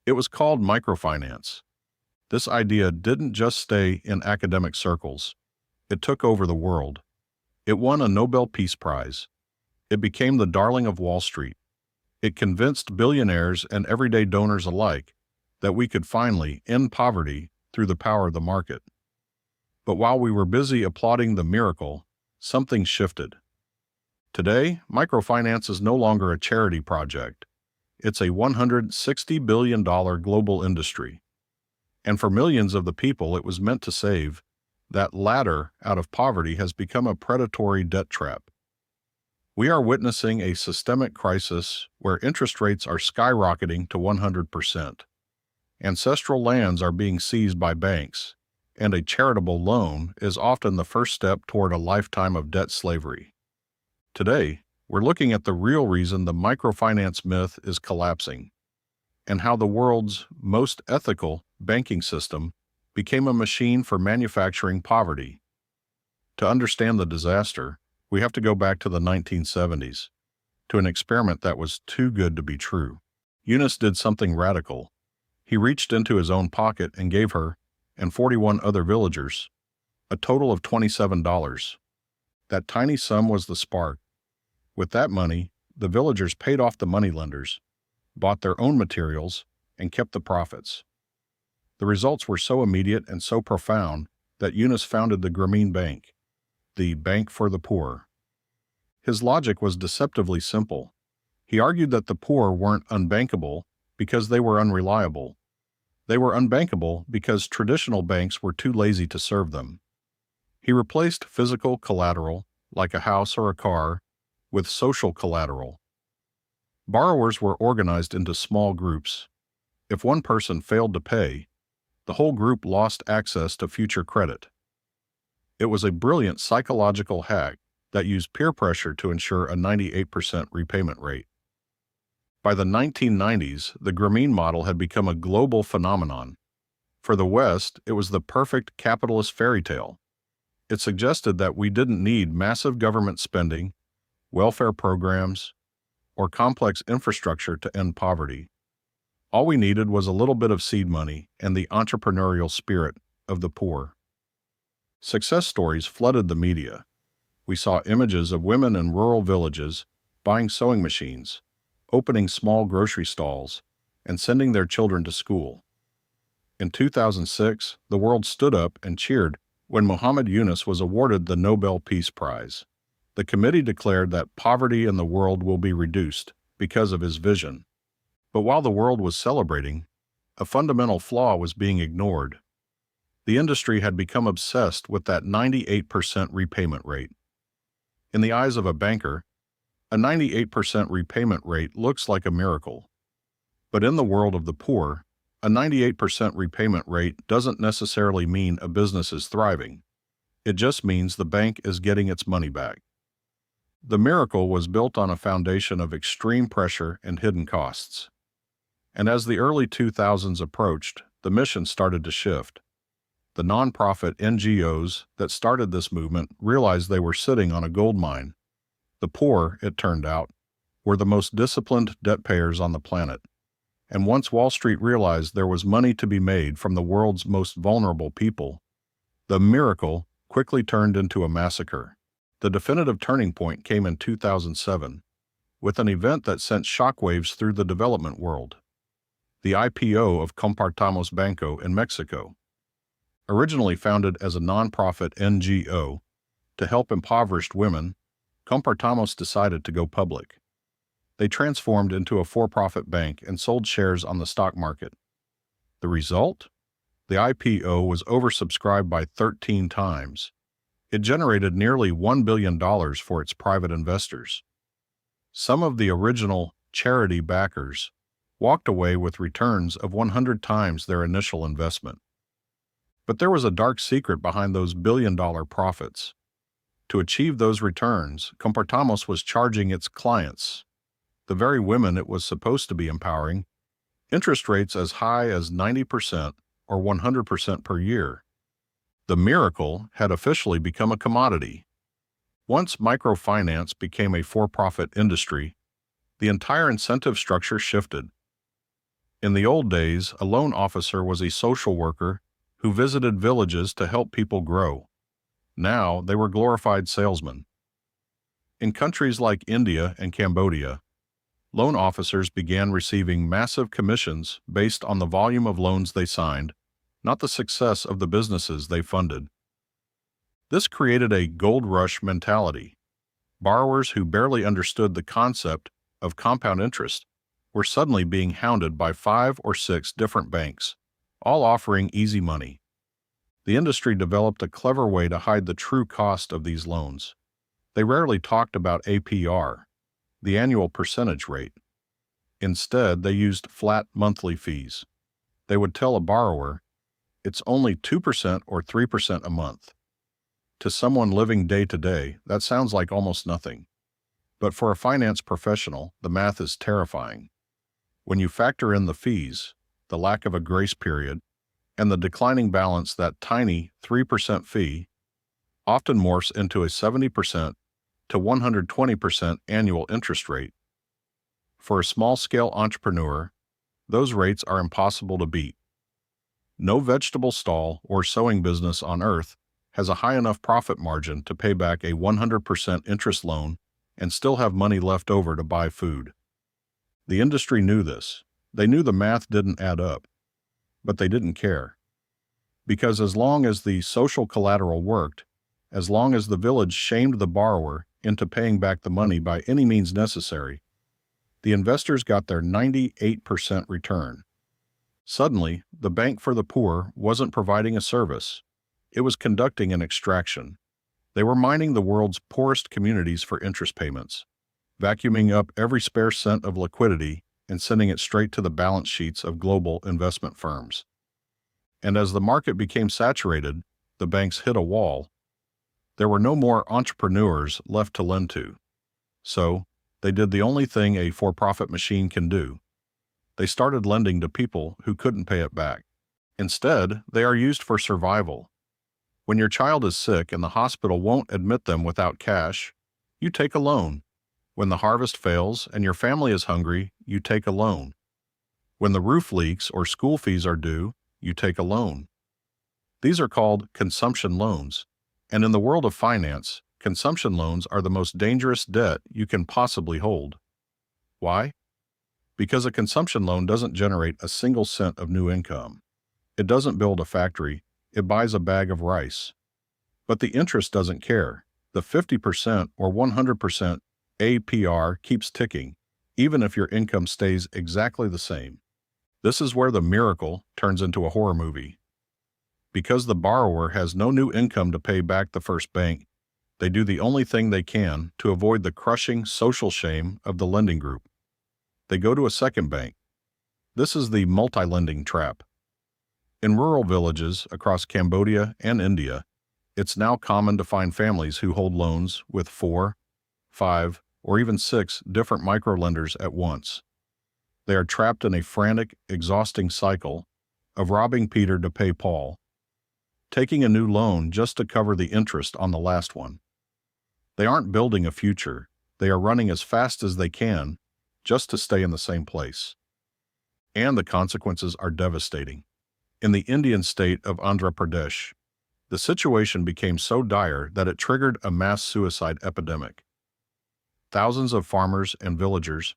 It was called microfinance. This idea didn't just stay in academic circles. It took over the world. It won a Nobel Peace Prize. It became the darling of Wall Street. It convinced billionaires and everyday donors alike that we could finally end poverty through the power of the market. But while we were busy applauding the miracle, something shifted. Today, microfinance is no longer a charity project. It's a $160 billion global industry. And for millions of the people it was meant to save, that ladder out of poverty has become a predatory debt trap. We are witnessing a systemic crisis where interest rates are skyrocketing to 100%. Ancestral lands are being seized by banks, and a charitable loan is often the first step toward a lifetime of debt slavery. Today, we're looking at the real reason the microfinance myth is collapsing, and how the world's most ethical banking system became a machine for manufacturing poverty. To understand the disaster, we have to go back to the 1970s, to an experiment that was too good to be true. Yunus did something radical. He reached into his own pocket and gave her, and 41 other villagers, a total of $27. That tiny sum was the spark. With that money, the villagers paid off the moneylenders, bought their own materials, and kept the profits. The results were so immediate and so profound that Yunus founded the Grameen Bank, the Bank for the Poor. His logic was deceptively simple. He argued that the poor weren't unbankable because they were unreliable. They were unbankable because traditional banks were too lazy to serve them. He replaced physical collateral, like a house or a car, with social collateral. Borrowers were organized into small groups. If one person failed to pay, the whole group lost access to future credit. It was a brilliant psychological hack that used peer pressure to ensure a 98% repayment rate. By the 1990s, the Grameen model had become a global phenomenon. For the West, it was the perfect capitalist fairy tale. It suggested that we didn't need massive government spending, welfare programs, or complex infrastructure to end poverty. All we needed was a little bit of seed money and the entrepreneurial spirit of the poor. Success stories flooded the media. We saw images of women in rural villages buying sewing machines, opening small grocery stalls, and sending their children to school. In 2006, the world stood up and cheered when Muhammad Yunus was awarded the Nobel Peace Prize. The committee declared that poverty in the world will be reduced because of his vision. But while the world was celebrating, a fundamental flaw was being ignored. The industry had become obsessed with that 98% repayment rate. In the eyes of a banker, a 98% repayment rate looks like a miracle. But in the world of the poor, a 98% repayment rate doesn't necessarily mean a business is thriving. It just means the bank is getting its money back. The miracle was built on a foundation of extreme pressure and hidden costs. And as the early 2000s approached, the mission started to shift. The nonprofit NGOs that started this movement realized they were sitting on a gold mine. The poor, it turned out, were the most disciplined debt payers on the planet. And once Wall Street realized there was money to be made from the world's most vulnerable people, the miracle quickly turned into a massacre. The definitive turning point came in 2007, with an event that sent shockwaves through the development world: the IPO of Compartamos Banco in Mexico. Originally founded as a nonprofit NGO to help impoverished women, Compartamos decided to go public. They transformed into a for-profit bank and sold shares on the stock market. The result? The IPO was oversubscribed by 13 times. It generated nearly $1 billion for its private investors. Some of the original charity backers walked away with returns of 100 times their initial investment. But there was a dark secret behind those billion-dollar profits. To achieve those returns, Compartamos was charging its clients, the very women it was supposed to be empowering, interest rates as high as 90% or 100% per year. The miracle had officially become a commodity. Once microfinance became a for-profit industry, the entire incentive structure shifted. In the old days, a loan officer was a social worker who visited villages to help people grow. Now, they were glorified salesmen. In countries like India and Cambodia, loan officers began receiving massive commissions based on the volume of loans they signed, not the success of the businesses they funded. This created a gold rush mentality. Borrowers who barely understood the concept of compound interest were suddenly being hounded by 5 or 6 different banks, all offering easy money. The industry developed a clever way to hide the true cost of these loans. They rarely talked about APR, the annual percentage rate. Instead, they used flat monthly fees. They would tell a borrower, "It's only 2% or 3% a month." To someone living day to day, that sounds like almost nothing. But for a finance professional, the math is terrifying. When you factor in the fees, the lack of a grace period, and the declining balance, that tiny 3% fee often morphs into a 70% to 120% annual interest rate. For a small-scale entrepreneur, those rates are impossible to beat. No vegetable stall or sewing business on earth has a high enough profit margin to pay back a 100% interest loan and still have money left over to buy food. The industry knew this. They knew the math didn't add up, but they didn't care. Because as long as the social collateral worked, as long as the village shamed the borrower into paying back the money by any means necessary, the investors got their 98% return. Suddenly, the bank for the poor wasn't providing a service. It was conducting an extraction. They were mining the world's poorest communities for interest payments, vacuuming up every spare cent of liquidity and sending it straight to the balance sheets of global investment firms. And as the market became saturated, the banks hit a wall. There were no more entrepreneurs left to lend to. So, they did the only thing a for-profit machine can do. They started lending to people who couldn't pay it back. Instead, they are used for survival. When your child is sick and the hospital won't admit them without cash, you take a loan. When the harvest fails and your family is hungry, you take a loan. When the roof leaks or school fees are due, you take a loan. These are called consumption loans. And in the world of finance, consumption loans are the most dangerous debt you can possibly hold. Why? Because a consumption loan doesn't generate a single cent of new income. It doesn't build a factory, it buys a bag of rice. But the interest doesn't care. The 50% or 100% APR keeps ticking, even if your income stays exactly the same. This is where the miracle turns into a horror movie. Because the borrower has no new income to pay back the first bank, they do the only thing they can to avoid the crushing social shame of the lending group. They go to a second bank. This is the multi-lending trap. In rural villages across Cambodia and India, it's now common to find families who hold loans with 4, 5, or even 6 different microlenders at once. They are trapped in a frantic, exhausting cycle of robbing Peter to pay Paul, taking a new loan just to cover the interest on the last one. They aren't building a future. They are running as fast as they can just to stay in the same place. And the consequences are devastating. In the Indian state of Andhra Pradesh, the situation became so dire that it triggered a mass suicide epidemic. Thousands of farmers and villagers,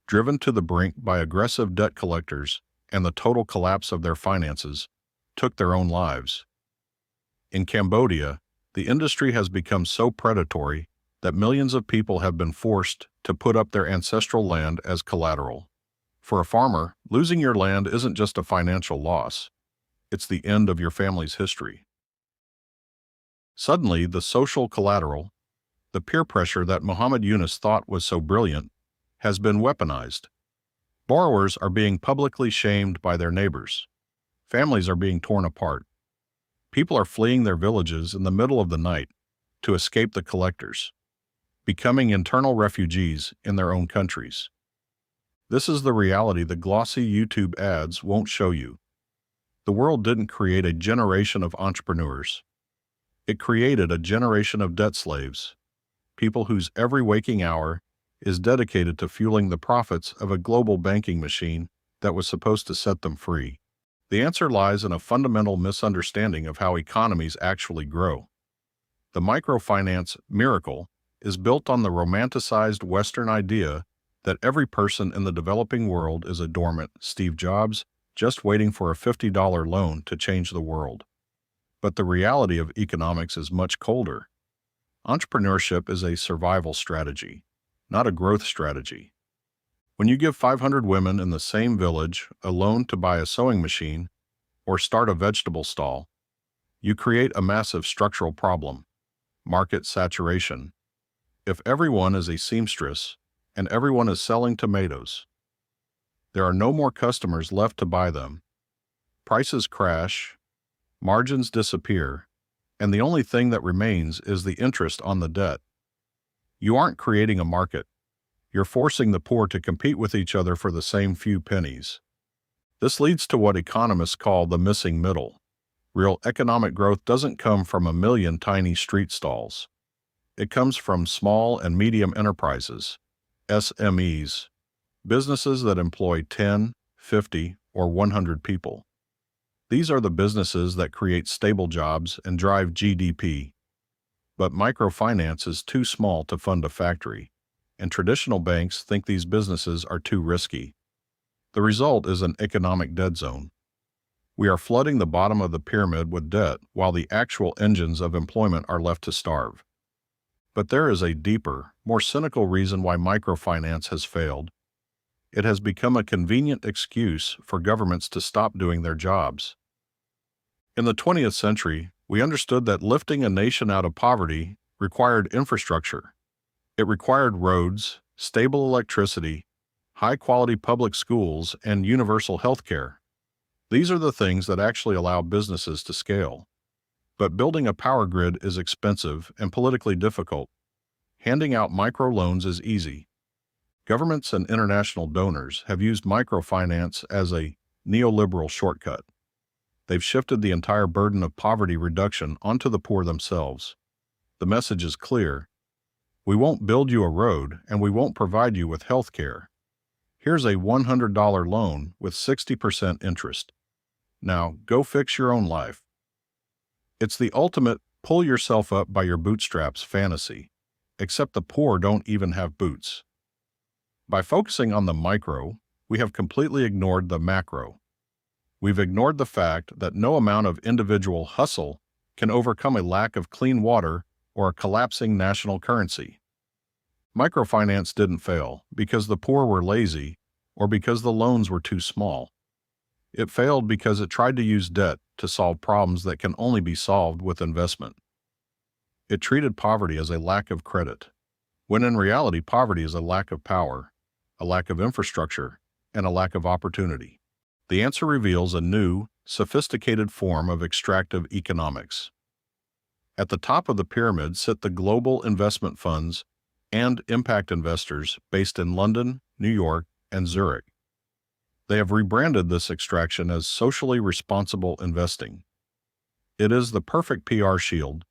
driven to the brink by aggressive debt collectors and the total collapse of their finances, took their own lives. In Cambodia, the industry has become so predatory that millions of people have been forced to put up their ancestral land as collateral. For a farmer, losing your land isn't just a financial loss. It's the end of your family's history. Suddenly, the social collateral, the peer pressure that Muhammad Yunus thought was so brilliant, has been weaponized. Borrowers are being publicly shamed by their neighbors. Families are being torn apart. People are fleeing their villages in the middle of the night to escape the collectors, becoming internal refugees in their own countries. This is the reality the glossy YouTube ads won't show you. The world didn't create a generation of entrepreneurs. It created a generation of debt slaves, people whose every waking hour is dedicated to fueling the profits of a global banking machine that was supposed to set them free? The answer lies in a fundamental misunderstanding of how economies actually grow. The microfinance miracle is built on the romanticized Western idea that every person in the developing world is a dormant Steve Jobs just waiting for a $50 loan to change the world. But the reality of economics is much colder. Entrepreneurship is a survival strategy, not a growth strategy. When you give 500 women in the same village a loan to buy a sewing machine or start a vegetable stall, you create a massive structural problem: market saturation. If everyone is a seamstress and everyone is selling tomatoes, there are no more customers left to buy them. Prices crash, margins disappear, and the only thing that remains is the interest on the debt. You aren't creating a market. You're forcing the poor to compete with each other for the same few pennies. This leads to what economists call the missing middle. Real economic growth doesn't come from a million tiny street stalls. It comes from small and medium enterprises, SMEs, businesses that employ 10, 50, or 100 people. These are the businesses that create stable jobs and drive GDP. But microfinance is too small to fund a factory, and traditional banks think these businesses are too risky. The result is an economic dead zone. We are flooding the bottom of the pyramid with debt while the actual engines of employment are left to starve. But there is a deeper, more cynical reason why microfinance has failed. It has become a convenient excuse for governments to stop doing their jobs. In the 20th century, we understood that lifting a nation out of poverty required infrastructure. It required roads, stable electricity, high-quality public schools, and universal health care. These are the things that actually allow businesses to scale. But building a power grid is expensive and politically difficult. Handing out microloans is easy. Governments and international donors have used microfinance as a neoliberal shortcut. They've shifted the entire burden of poverty reduction onto the poor themselves. The message is clear. We won't build you a road, and we won't provide you with health care. Here's a $100 loan with 60% interest. Now, go fix your own life. It's the ultimate pull yourself up by your bootstraps fantasy, except the poor don't even have boots. By focusing on the micro, we have completely ignored the macro. We've ignored the fact that no amount of individual hustle can overcome a lack of clean water or a collapsing national currency. Microfinance didn't fail because the poor were lazy or because the loans were too small. It failed because it tried to use debt to solve problems that can only be solved with investment. It treated poverty as a lack of credit, when in reality poverty is a lack of power, a lack of infrastructure, and a lack of opportunity. The answer reveals a new, sophisticated form of extractive economics. At the top of the pyramid sit the global investment funds and impact investors based in London, New York, and Zurich. They have rebranded this extraction as socially responsible investing. It is the perfect PR shield.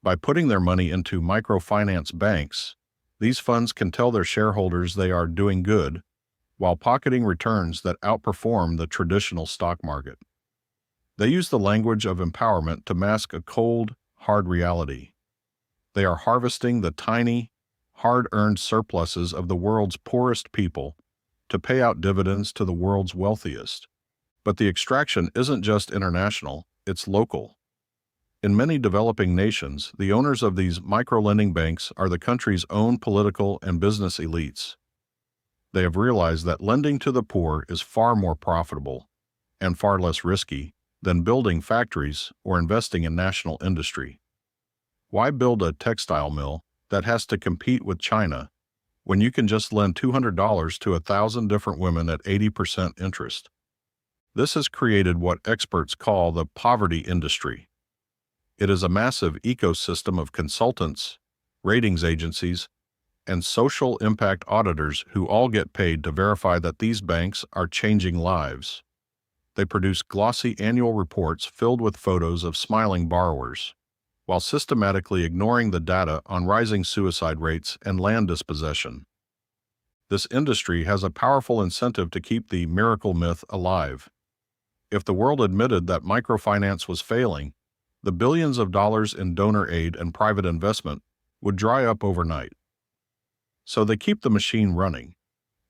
By putting their money into microfinance banks, these funds can tell their shareholders they are doing good while pocketing returns that outperform the traditional stock market. They use the language of empowerment to mask a cold, hard reality. They are harvesting the tiny, hard-earned surpluses of the world's poorest people to pay out dividends to the world's wealthiest. But the extraction isn't just international, it's local. In many developing nations, the owners of these microlending banks are the country's own political and business elites. They have realized that lending to the poor is far more profitable and far less risky than building factories or investing in national industry. Why build a textile mill that has to compete with China when you can just lend $200 to 1,000 different women at 80% interest? This has created what experts call the poverty industry. It is a massive ecosystem of consultants, ratings agencies, and social impact auditors who all get paid to verify that these banks are changing lives. They produce glossy annual reports filled with photos of smiling borrowers, while systematically ignoring the data on rising suicide rates and land dispossession. This industry has a powerful incentive to keep the miracle myth alive. If the world admitted that microfinance was failing, the billions of dollars in donor aid and private investment would dry up overnight. So they keep the machine running.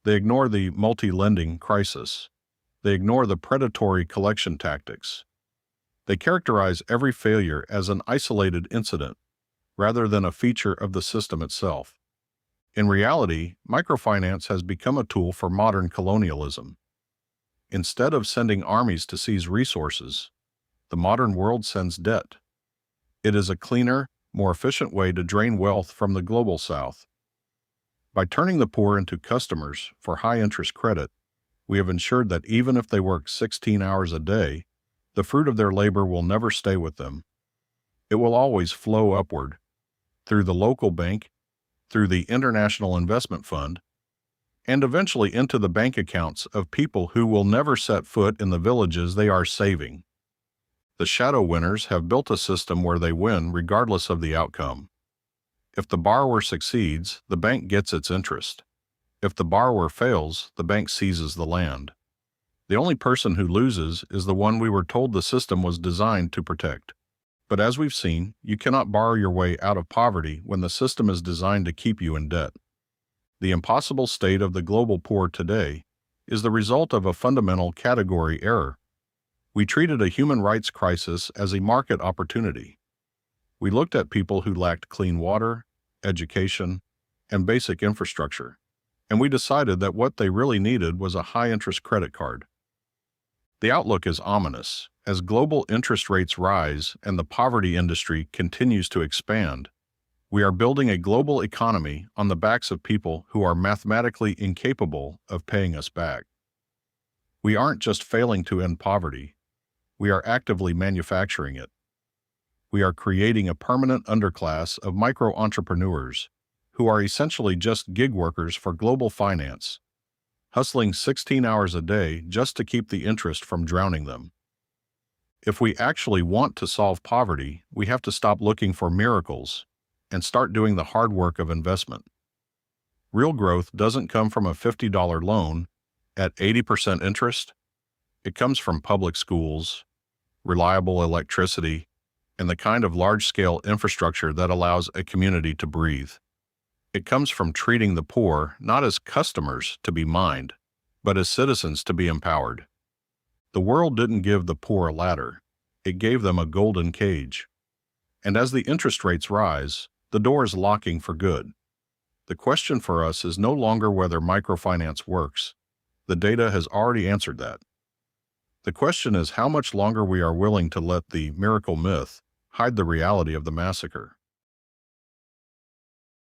They ignore the multi-lending crisis. They ignore the predatory collection tactics. They characterize every failure as an isolated incident, rather than a feature of the system itself. In reality, microfinance has become a tool for modern colonialism. Instead of sending armies to seize resources, the modern world sends debt. It is a cleaner, more efficient way to drain wealth from the global south. By turning the poor into customers for high-interest credit, we have ensured that even if they work 16 hours a day, the fruit of their labor will never stay with them. It will always flow upward, through the local bank, through the International Investment Fund, and eventually into the bank accounts of people who will never set foot in the villages they are saving. The shadow winners have built a system where they win regardless of the outcome. If the borrower succeeds, the bank gets its interest. If the borrower fails, the bank seizes the land. The only person who loses is the one we were told the system was designed to protect. But as we've seen, you cannot borrow your way out of poverty when the system is designed to keep you in debt. The impossible state of the global poor today is the result of a fundamental category error. We treated a human rights crisis as a market opportunity. We looked at people who lacked clean water, education, and basic infrastructure, and we decided that what they really needed was a high-interest credit card. The outlook is ominous. As global interest rates rise and the poverty industry continues to expand, we are building a global economy on the backs of people who are mathematically incapable of paying us back. We aren't just failing to end poverty, we are actively manufacturing it. We are creating a permanent underclass of micro-entrepreneurs who are essentially just gig workers for global finance, hustling 16 hours a day just to keep the interest from drowning them. If we actually want to solve poverty, we have to stop looking for miracles and start doing the hard work of investment. Real growth doesn't come from a $50 loan at 80% interest. It comes from public schools, reliable electricity, and the kind of large-scale infrastructure that allows a community to breathe. It comes from treating the poor not as customers to be mined, but as citizens to be empowered. The world didn't give the poor a ladder, it gave them a golden cage. And as the interest rates rise, the door is locking for good. The question for us is no longer whether microfinance works. The data has already answered that. The question is how much longer we are willing to let the miracle myth hide the reality of the massacre.